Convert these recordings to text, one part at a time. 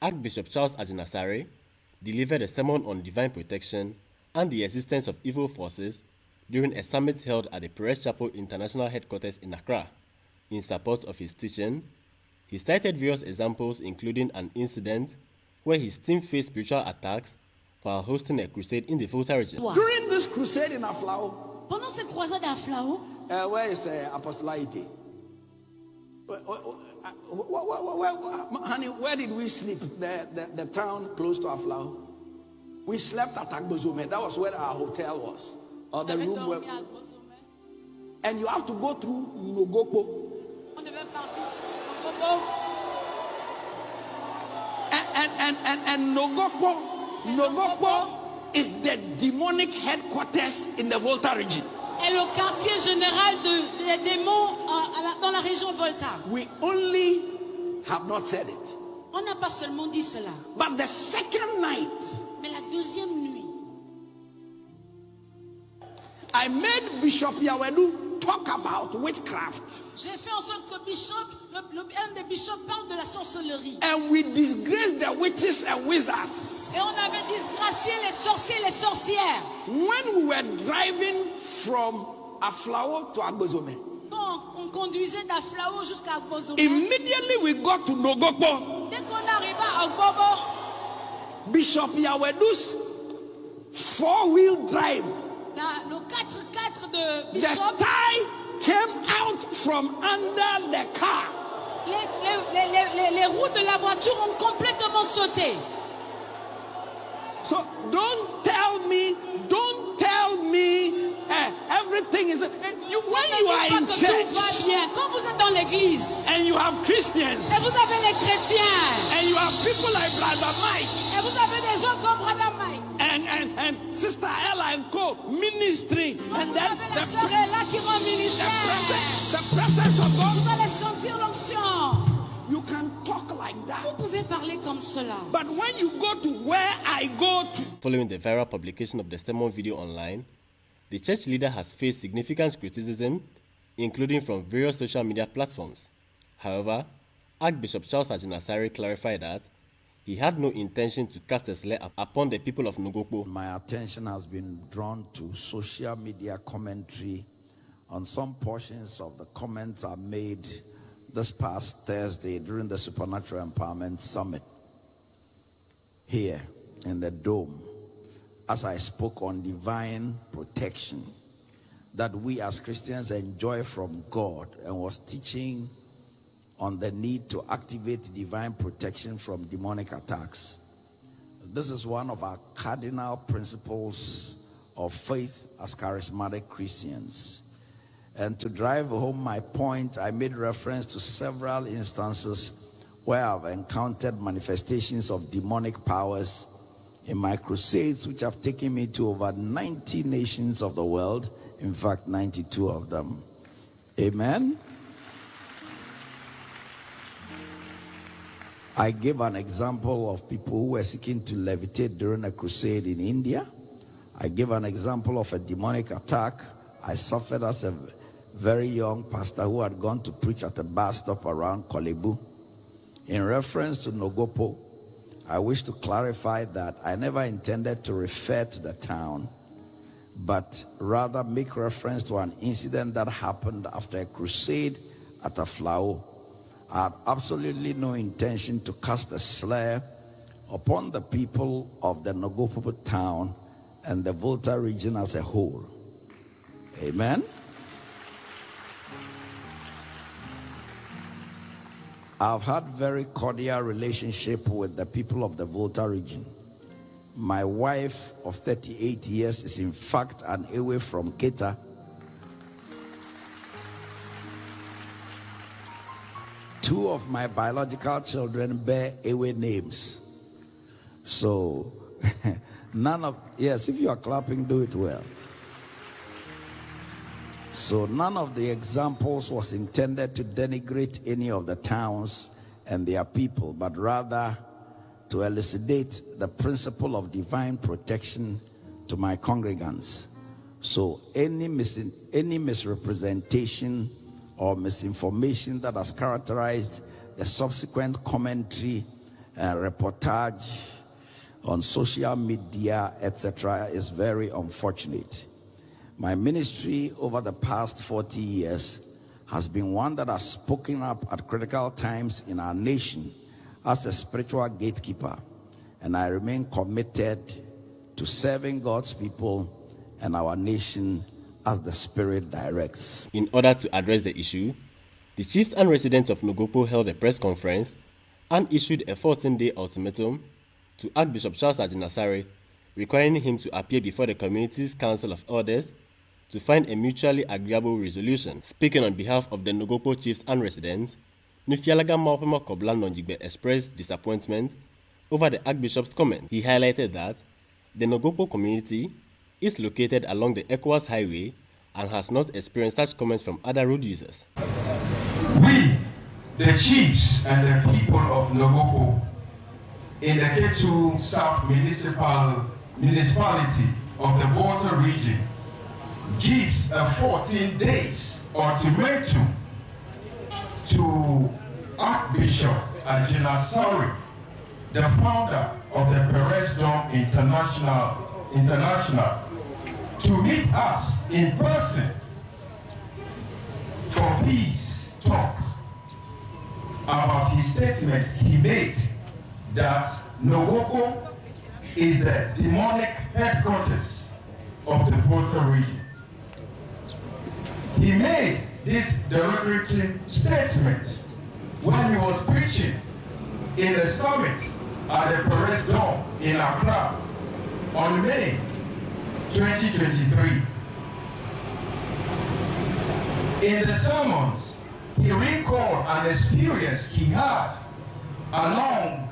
Archbishop Charles Ajinasare delivered a sermon on divine protection and the existence of evil forces during a summit held at the Perez Chapel International Headquarters in Accra. In support of his teaching, he cited various examples including an incident where his team faced spiritual attacks while hosting a crusade in the Volta region. During this crusade in Aflao, Pendant cette croisade à Flao, where is Apostolite? Honey, where did we sleep? The town close to Aflao. We slept at Agbozome. That was where our hotel was. Or the room where. And you have to go through Nogokpo. on devait partir Nogokpo. And Nogokpo is the demonic headquarters in the Volta region. Et le quartier général des démons dans la région Volta. We only have not said it. On n'a pas seulement dit cela. But the second night, Mais la deuxième nuit, I made Bishop Yawedu talk about witchcraft. j'ai fait en sorte que un des bishops parle de la sorcellerie. And we disgraced the witches and wizards. Et on avait disgracié les sorciers et les sorcières. When we were driving from Aflao to Agbozome, Quand on conduisait d'Aflao jusqu'à Bozomé, immediately we got to Nogokpo. dès qu'on arriva à Bobo, Bishop Yawedu's four-wheel drive, le 4x4 de the Bishop, tie came out from under the car. les roues de la voiture ont complètement sauté. So don't tell me everything is when you are in Tout va church bien. Quand vous êtes dans l'église and you have Christians et vous avez les chrétiens and you have people like Brother Mike et vous avez des gens comme Brother Mike and Sister Ella and co ministry, and vous then avez la sœur là qui rend ministère, the presence of God, vous allez sentir l'onction. you can talk like Vous that. pouvez parler comme cela. But when you go to where I go to, Following the viral publication of the sermon video online, the church leader has faced significant criticism, including from various social media platforms. However, Archbishop Charles Ajinasare clarified that he had no intention to cast a slur upon the people of Nogokpo. My attention has been drawn to social media commentary on some portions of the comments I made this past Thursday during the Supernatural Empowerment Summit here in the Dome, as I spoke on divine protection that we as Christians enjoy from God, and was teaching on the need to activate divine protection from demonic attacks. This is one of our cardinal principles of faith as charismatic Christians. And to drive home my point, I made reference to several instances where I've encountered manifestations of demonic powers in my crusades, which have taken me to over 90 nations of the world, in fact, 92 of them. Amen. I gave an example of people who were seeking to levitate during a crusade in India. I gave an example of a demonic attack I suffered as a very young pastor who had gone to preach at a bus stop around Kolebu. In reference to Nogokpo, I wish to clarify that I never intended to refer to the town, but rather make reference to an incident that happened after a crusade at Aflao. I had absolutely no intention to cast a slur upon the people of the Nogokpo town and the Volta region as a whole. Amen. I've had very cordial relationship with the people of the Volta region. My wife of 38 years is in fact an away from Keta. Two of my biological children bear away names. So none of, yes, if you are clapping, do it well. So none of the examples was intended to denigrate any of the towns and their people, but rather to elucidate the principle of divine protection to my congregants. So any misrepresentation or misinformation that has characterized the subsequent commentary reportage on social media, etc., is very unfortunate. My ministry over the past 40 years has been one that has spoken up at critical times in our nation as a spiritual gatekeeper, and I remain committed to serving God's people and our nation as the Spirit directs. In order to address the issue, the chiefs and residents of Nogokpo held a press conference and issued a 14-day ultimatum to Archbishop Charles Ajinasare, requiring him to appear before the community's Council of Elders to find a mutually agreeable resolution. Speaking on behalf of the Nogokpo chiefs and residents, Nufialaga Maupema Koblan Nonjigbe expressed disappointment over the Archbishop's comment. He highlighted that the Nogokpo community is located along the ECOWAS highway and has not experienced such comments from other road users. We, the chiefs and the people of Nogokpo in the K2 South Municipality of the Volta region, gives a 14 days ultimatum to Archbishop Ajinasare, the founder of the Perez Dome International, to meet us in person for peace talks about his statement he made that Nogokpo is the demonic headquarters of the Volta region. He made this derogatory statement when he was preaching in the summit at the Perez Dome in Accra on May 2023. In the sermons, he recalled an experience he had along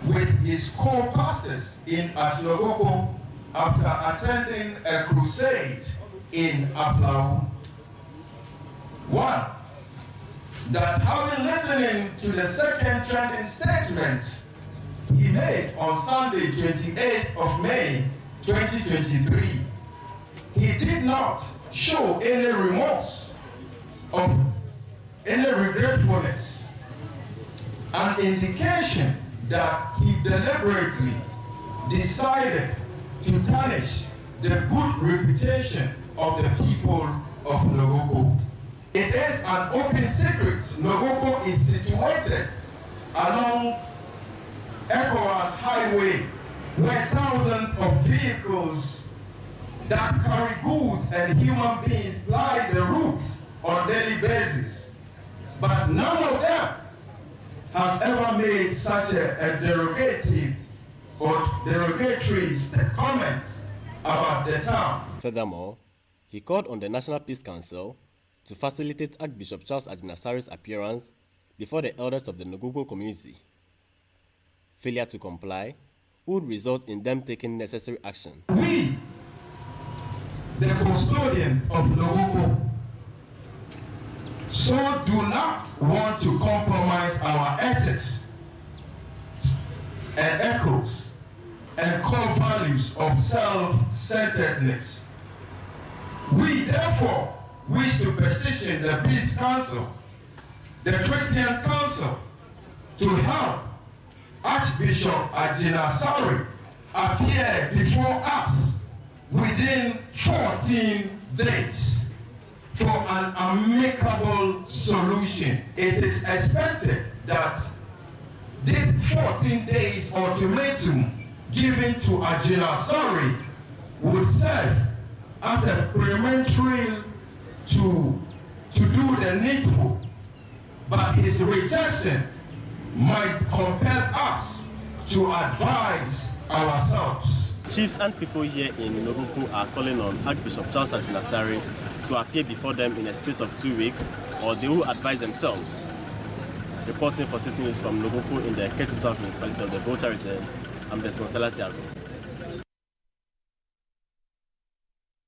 with his co-pastors at Nogokpo after attending a crusade in Aplau. One, that having listening to the second trending statement he made on Sunday, 28th of May, 2023, he did not show any remorse or any regretfulness, an indication that he deliberately decided to tarnish the good reputation of the people of Nogokpo. It is an open secret. Nogokpo is situated along ECOWAS highway where thousands of vehicles that carry goods and human beings ply the route on a daily basis. But none of them has ever made such a derogatory comment about the town. Furthermore, he called on the National Peace Council to facilitate Archbishop Charles Ajinasare's appearance before the elders of the Nogokpo community. Failure to comply would result in them taking necessary action. We, the custodians of Nogokpo, so do not want to compromise our ethics and echoes and core values of self-centeredness. We therefore wish to petition the Peace Council, the Christian Council, to help Archbishop Ajinasare appear before us within 14 days for an amicable solution. It is expected that this 14 days ultimatum given to Ajinasare would serve as a preliminary to do the needful, but his rejection might compel us to advise ourselves. Chiefs and people here in Nogokpo are calling on Archbishop Charles Ajinasare to appear before them in a space of 2 weeks, or they will advise themselves. Reporting for Citi News from Nogokpo in the K2 South Municipality of the Volta region, I'm Desmond Salasiago.